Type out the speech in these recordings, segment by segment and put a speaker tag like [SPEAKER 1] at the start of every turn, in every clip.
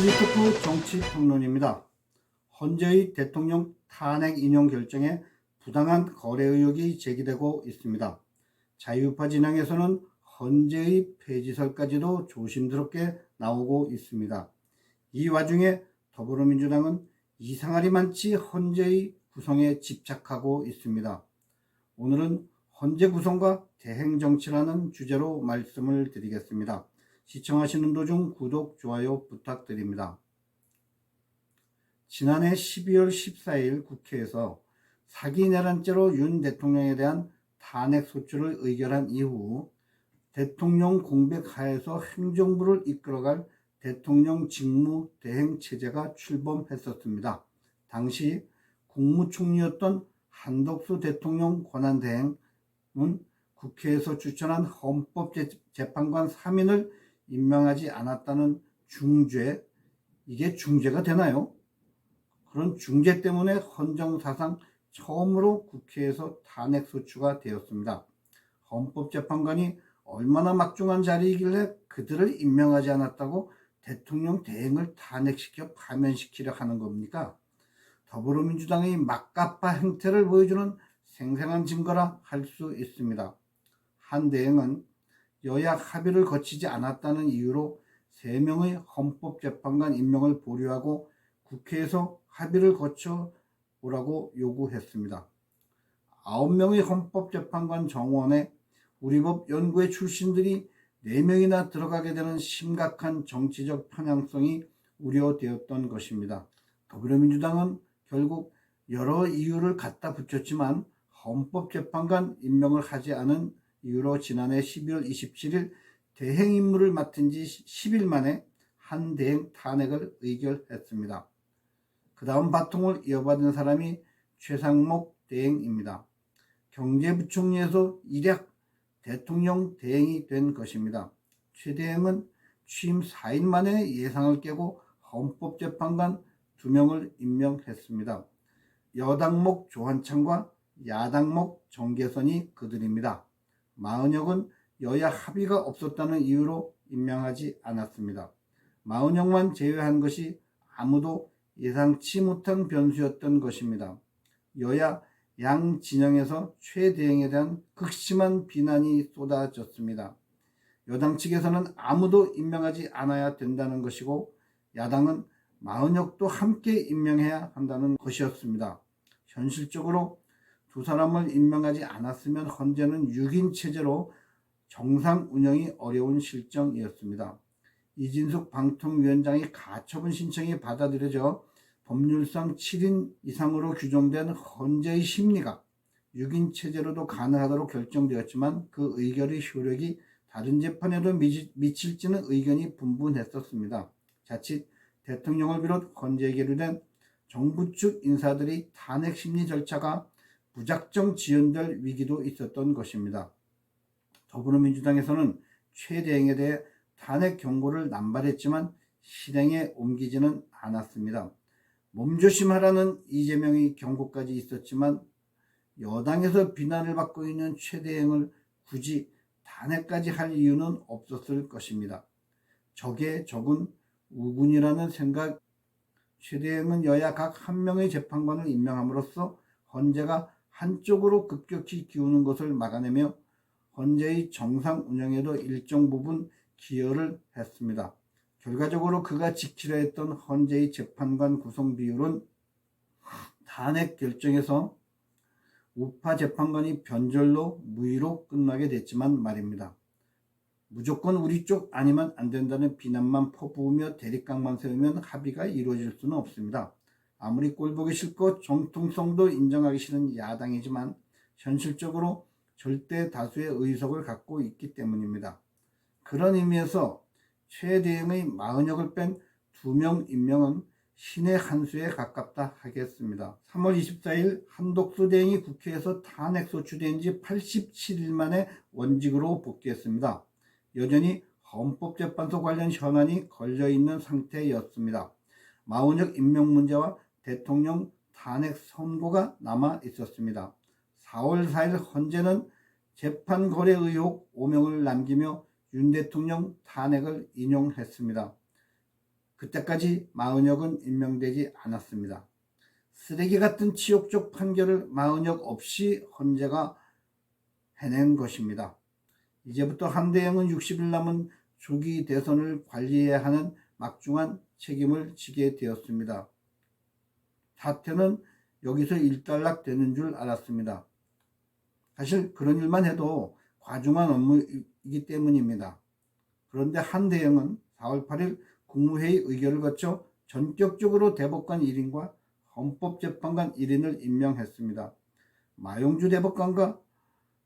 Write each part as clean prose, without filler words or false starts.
[SPEAKER 1] 프리토크 정치평론입니다. 헌재의 대통령 탄핵 인용 결정에 부당한 거래 의혹이 제기되고 있습니다. 자유우파 진영에서는 헌재의 폐지설까지도 조심스럽게 나오고 있습니다. 이 와중에 더불어민주당은 이상하리 많지 헌재의 구성에 집착하고 있습니다. 오늘은 헌재 구성과 대행 정치라는 주제로 말씀을 드리겠습니다. 시청하시는 도중 구독, 좋아요 부탁드립니다. 지난해 12월 14일 국회에서 사기 내란죄로 윤 대통령에 대한 탄핵 소추를 의결한 이후 대통령 공백 하에서 행정부를 이끌어갈 대통령 직무 대행 체제가 출범했었습니다. 당시 국무총리였던 한덕수 대통령 권한대행은 국회에서 추천한 헌법재판관 3인을 임명하지 않았다는 중죄, 이게 중죄가 되나요? 그런 중죄 때문에 헌정사상 처음으로 국회에서 탄핵소추가 되었습니다. 헌법재판관이 얼마나 막중한 자리이길래 그들을 임명하지 않았다고 대통령 대행을 탄핵시켜 파면시키려 하는 겁니까? 더불어민주당의 막가파 행태를 보여주는 생생한 증거라 할 수 있습니다. 한 대행은 여야 합의를 거치지 않았다는 이유로 3명의 헌법재판관 임명을 보류하고 국회에서 합의를 거쳐 오라고 요구했습니다. 9명의 헌법재판관 정원에 우리법 연구회 출신들이 4명이나 들어가게 되는 심각한 정치적 편향성이 우려되었던 것입니다. 더불어민주당은 결국 여러 이유를 갖다 붙였지만 헌법재판관 임명을 하지 않은 이유로 지난해 12월 27일 대행 임무를 맡은 지 10일 만에 한 대행 탄핵을 의결했습니다. 그 다음 바통을 이어받은 사람이 최상목 대행입니다. 경제부총리에서 일약 대통령 대행이 된 것입니다. 최 대행은 취임 4일 만에 예상을 깨고 헌법재판관 2명을 임명했습니다. 여당목 조한창과 야당목 정계선이 그들입니다. 마은혁은 여야 합의가 없었다는 이유로 임명하지 않았습니다. 마은혁만 제외한 것이 아무도 예상치 못한 변수였던 것입니다. 여야 양 진영에서 최 대행에 대한 극심한 비난이 쏟아졌습니다. 여당 측에서는 아무도 임명하지 않아야 된다는 것이고 야당은 마은혁도 함께 임명해야 한다는 것이었습니다. 현실적으로 두 사람을 임명하지 않았으면 헌재는 6인 체제로 정상 운영이 어려운 실정이었습니다. 이진숙 방통위원장의 가처분 신청이 받아들여져 법률상 7인 이상으로 규정된 헌재의 심리가 6인 체제로도 가능하도록 결정되었지만 그 의결의 효력이 다른 재판에도 미칠지는 의견이 분분했었습니다. 자칫 대통령을 비롯 헌재에 계류된 정부 측 인사들의 탄핵 심리 절차가 무작정 지연될 위기도 있었던 것입니다. 더불어민주당에서는 최 대행에 대해 탄핵 경고를 남발했지만 실행에 옮기지는 않았습니다. 몸조심하라는 이재명의 경고까지 있었지만 여당에서 비난을 받고 있는 최 대행을 굳이 탄핵까지 할 이유는 없었을 것입니다. 적의 적은 우군이라는 생각, 최 대행은 여야 각 한 명의 재판관을 임명함으로써 헌재가 한쪽으로 급격히 기우는 것을 막아내며 헌재의 정상 운영에도 일정 부분 기여를 했습니다. 결과적으로 그가 지키려 했던 헌재의 재판관 구성 비율은 탄핵 결정에서 우파 재판관이 변절로 무위로 끝나게 됐지만 말입니다. 무조건 우리 쪽 아니면 안 된다는 비난만 퍼부으며 대립각만 세우면 합의가 이루어질 수는 없습니다. 아무리 꼴보기 싫고 정통성도 인정하기 싫은 야당이지만 현실적으로 절대 다수의 의석을 갖고 있기 때문입니다. 그런 의미에서 최 대행의 마은혁을 뺀 2명 임명은 신의 한 수에 가깝다 하겠습니다. 3월 24일 한덕수 대행이 국회에서 탄핵 소추된 지 87일 만에 원직으로 복귀했습니다. 여전히 헌법재판소 관련 현안이 걸려있는 상태였습니다. 마은혁 임명 문제와 대통령 탄핵 선고가 남아 있었습니다. 4월 4일 헌재는 재판 거래 의혹 오명을 남기며 윤 대통령 탄핵을 인용했습니다. 그때까지 마은혁은 임명되지 않았습니다. 쓰레기 같은 치욕적 판결을 마은혁 없이 헌재가 해낸 것입니다. 이제부터 한대행은 60일 남은 조기 대선을 관리해야 하는 막중한 책임을 지게 되었습니다. 사태는 여기서 일단락되는 줄 알았습니다. 사실 그런 일만 해도 과중한 업무이기 때문입니다. 그런데 한대행은 4월 8일 국무회의 의결을 거쳐 전격적으로 대법관 1인과 헌법재판관 1인을 임명했습니다. 마용주 대법관과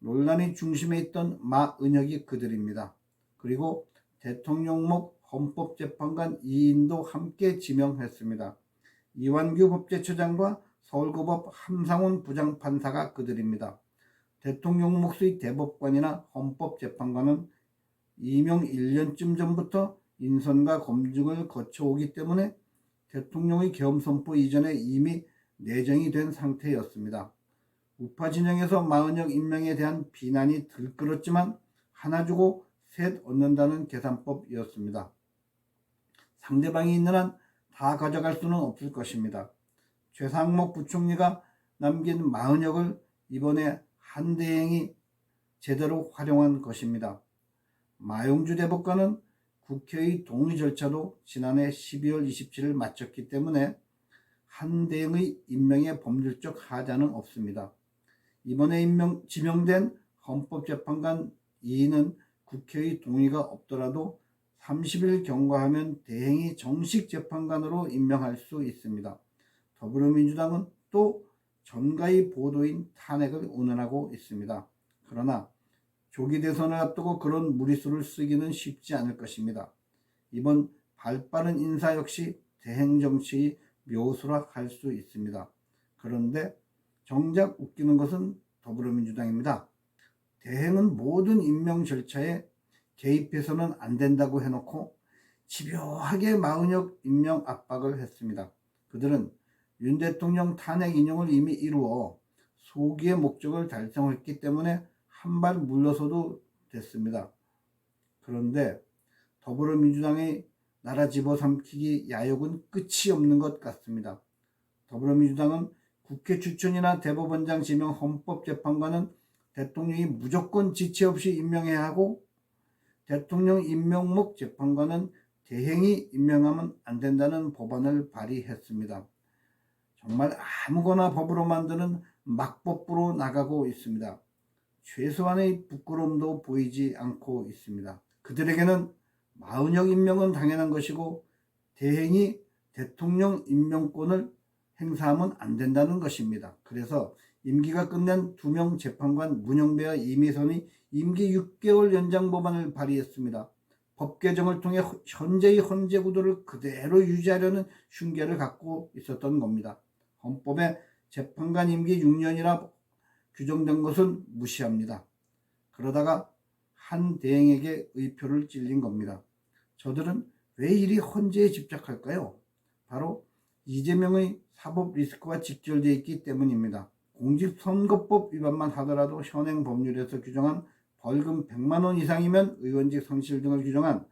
[SPEAKER 1] 논란의 중심에 있던 마은혁이 그들입니다. 그리고 대통령목 헌법재판관 2인도 함께 지명했습니다. 이완규 법제처장과 서울고법 함상훈 부장판사가 그들입니다. 대통령 몫의 대법관이나 헌법재판관은 임용 1년쯤 전부터 인선과 검증을 거쳐오기 때문에 대통령의 계엄선포 이전에 이미 내정이 된 상태였습니다. 우파 진영에서 마은혁 임명에 대한 비난이 들끓었지만 하나 주고 셋 얻는다는 계산법이었습니다. 상대방이 있는 한 다 가져갈 수는 없을 것입니다. 최상목 부총리가 남긴 마은혁을 이번에 한대행이 제대로 활용한 것입니다. 마용주 대법관은 국회의 동의 절차도 지난해 12월 27일 마쳤기 때문에 한대행의 임명에 법률적 하자는 없습니다. 이번에 지명된 헌법재판관 2인은 국회의 동의가 없더라도 30일 경과하면 대행이 정식 재판관으로 임명할 수 있습니다. 더불어민주당은 또 전가의 보도인 탄핵을 운운하고 있습니다. 그러나 조기 대선을 앞두고 그런 무리수를 쓰기는 쉽지 않을 것입니다. 이번 발빠른 인사 역시 대행 정치의 묘수라 할 수 있습니다. 그런데 정작 웃기는 것은 더불어민주당입니다. 대행은 모든 임명 절차에 개입해서는 안 된다고 해놓고 집요하게 마은혁 임명 압박을 했습니다. 그들은 윤 대통령 탄핵 인용을 이미 이루어 소기의 목적을 달성했기 때문에 한 발 물러서도 됐습니다. 그런데 더불어민주당의 나라 집어삼키기 야욕은 끝이 없는 것 같습니다. 더불어민주당은 국회 추천이나 대법원장 지명 헌법재판관은 대통령이 무조건 지체 없이 임명해야 하고 대통령 임명목 재판관은 대행이 임명하면 안 된다는 법안을 발의했습니다. 정말 아무거나 법으로 만드는 막법부로 나가고 있습니다. 최소한의 부끄러움도 보이지 않고 있습니다. 그들에게는 마은혁 임명은 당연한 것이고 대행이 대통령 임명권을 행사하면 안 된다는 것입니다. 그래서 임기가 끝낸 2명 재판관 문영배와 이미선이 임기 6개월 연장 법안을 발의했습니다. 법 개정을 통해 현재의 헌재 구도를 그대로 유지하려는 흉계를 갖고 있었던 겁니다. 헌법에 재판관 임기 6년이라 규정된 것은 무시합니다. 그러다가 한 대행에게 의표를 찔린 겁니다. 저들은 왜 이리 헌재에 집착할까요? 바로 이재명의 사법 리스크와 직결되어 있기 때문입니다. 공직선거법 위반만 하더라도 현행 법률에서 규정한 벌금 100만 원 이상이면 의원직 상실 등을 규정한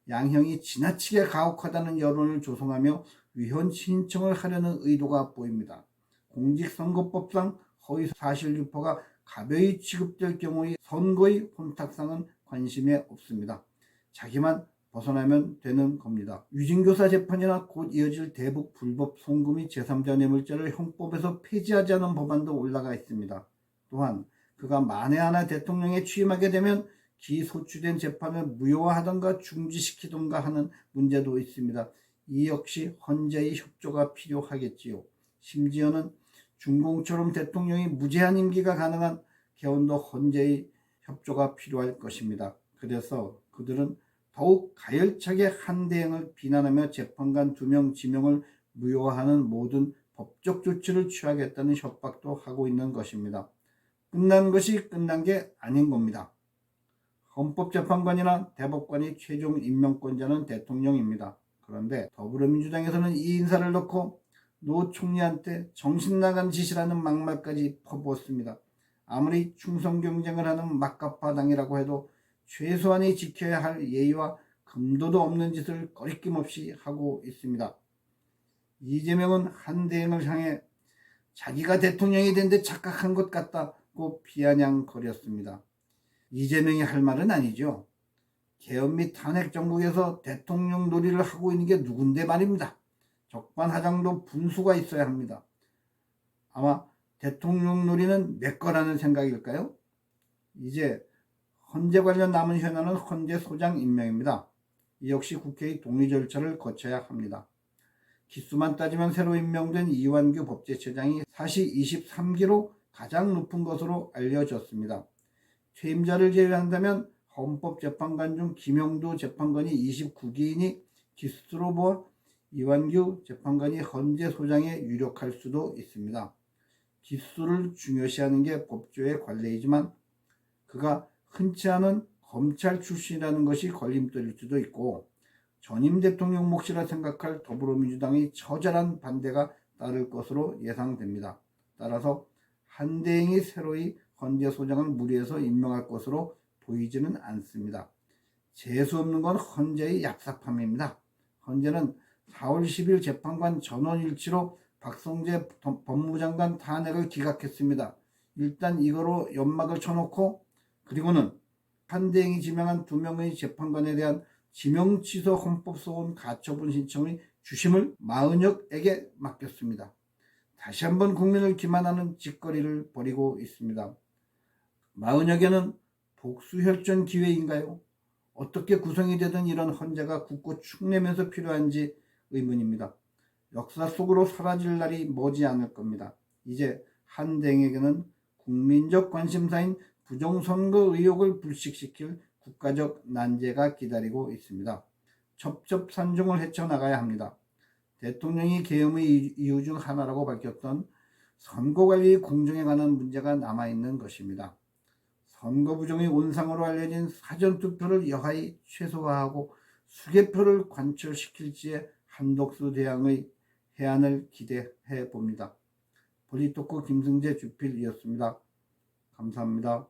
[SPEAKER 1] 양형이 지나치게 가혹하다는 여론을 조성하며 위헌 신청을 하려는 의도가 보입니다. 공직선거법상 허위사실 유포가 가벼이 취급될 경우의 선거의 혼탁상은 관심에 없습니다. 자기만 벗어나면 되는 겁니다. 유진교사 재판이나 곧 이어질 대북 불법 송금의 제3자 뇌물죄를 형법에서 폐지하자는 법안도 올라가 있습니다. 또한 그가 만에 하나 대통령에 취임하게 되면 기소추된 재판을 무효화하던가 중지시키던가 하는 문제도 있습니다. 이 역시 헌재의 협조가 필요하겠지요. 심지어는 중공처럼 대통령이 무제한 임기가 가능한 개헌도 헌재의 협조가 필요할 것입니다. 그래서 그들은 더욱 가열차게 한대행을 비난하며 재판관 2명 지명을 무효화하는 모든 법적 조치를 취하겠다는 협박도 하고 있는 것입니다. 끝난 것이 끝난 게 아닌 겁니다. 헌법재판관이나 대법관이 최종 임명권자는 대통령입니다. 그런데 더불어민주당에서는 이 인사를 놓고 노 총리한테 정신나간 짓이라는 막말까지 퍼부었습니다. 아무리 충성 경쟁을 하는 막가파당이라고 해도 최소한이 지켜야 할 예의와 금도도 없는 짓을 거리낌 없이 하고 있습니다. 이재명은 한대행을 향해 자기가 대통령이 된 데 착각한 것 같다고 비아냥거렸습니다. 이재명이 할 말은 아니죠. 개헌 및 탄핵 정국에서 대통령 놀이를 하고 있는 게 누군데 말입니다. 적반하장도 분수가 있어야 합니다. 아마 대통령 놀이는 내 거라는 생각일까요? 이제 헌재 관련 남은 현안은 헌재 소장 임명입니다. 이 역시 국회의 동의 절차를 거쳐야 합니다. 기수만 따지면 새로 임명된 이완규 법제처장이 사시 23기로 가장 높은 것으로 알려졌습니다. 퇴임자를 제외한다면 헌법재판관 중 김영도 재판관이 29기이니 기수로 보아 이완규 재판관이 헌재 소장에 유력할 수도 있습니다. 기수를 중요시하는 게 법조의 관례이지만 그가 흔치 않은 검찰 출신이라는 것이 걸림돌일 수도 있고 전임 대통령 몫이라 생각할 더불어민주당의 처절한 반대가 따를 것으로 예상됩니다. 따라서 한대행이 새로이 헌재소장을 무리해서 임명할 것으로 보이지는 않습니다. 재수없는 건 헌재의 얍삽함입니다. 헌재는 4월 10일 재판관 전원일치로 박성재 법무장관 탄핵을 기각했습니다. 일단 이거로 연막을 쳐놓고 그리고는 한대행이 지명한 2명의 재판관에 대한 지명 취소 헌법소원 가처분 신청의 주심을 마은혁에게 맡겼습니다. 다시 한번 국민을 기만하는 짓거리를 벌이고 있습니다. 마은혁에는 복수혈전 기회인가요? 어떻게 구성이 되든 이런 헌재가 굳고 축내면서 필요한지 의문입니다. 역사 속으로 사라질 날이 머지 않을 겁니다. 이제 한대행에게는 국민적 관심사인 부정선거 의혹을 불식시킬 국가적 난제가 기다리고 있습니다. 첩첩산중을 헤쳐나가야 합니다. 대통령이 계엄의 이유 중 하나라고 밝혔던 선거관리 공정에 관한 문제가 남아있는 것입니다. 선거 부정의 온상으로 알려진 사전투표를 여하히 최소화하고 수개표를 관철시킬지에 한덕수 대항의 해안을 기대해 봅니다. polittalk 김승재 주필이었습니다. 감사합니다.